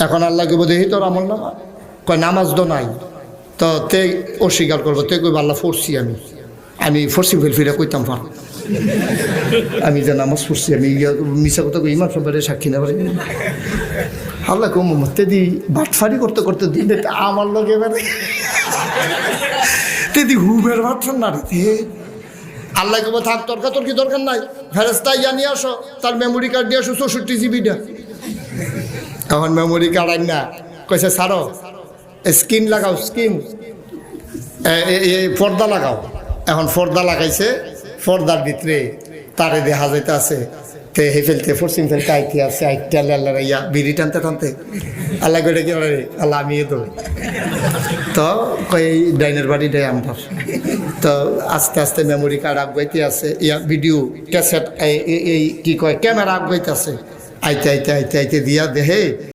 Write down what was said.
এখন আল্লাহকে বোধ দেখি তোর আমল নামা কয় নামাজ তো নাই তো তে অস্বীকার করবো তে কইব আল্লাহ পড়ছি আমি ফরসি ফিরে কইতাম পার আমি যে নামাজ পড়ছি আমি মিশা কথা কই ইমাম সবাই সাক্ষী না পারি আল্লাহ কম তেদি বাটফারি করতে করতে দিন আমার লোক এবারে তেদি হুবের বাটফার না রে আল্লাহ কব থাক তোর কি দরকার নাই ফেরেস্তা ইয়া নিয়ে আসো তার মেমোরি কার্ড দিয়ে আসো 64 জিবিটা এখন মেমোরি কার্ড আন না কইছে ছাড়ো স্ক্রিন লাগাও স্ক্রিন পর্দা লাগাও এখন পর্দা লাগাইছে পর্দার ভিতরে তারে দেখা যাইতে আছে তে হে ফেলতে ফরসিং ফেলতে আইতে আছে আইটা আল্লাহ ইয়া বিড়ি টানতে টানতে আল্লাহ করে কি রে আল্লাহ আমি তো তো কই ডাইনের বাড়ি দেয় আমার তো আস্তে আস্তে মেমোরি কার্ড আগাইতে আছে ইয়া ভিডিও ক্যাসেট এই কি কয় ক্যামেরা আগাইতে আছে আইতে দিয়া দেহে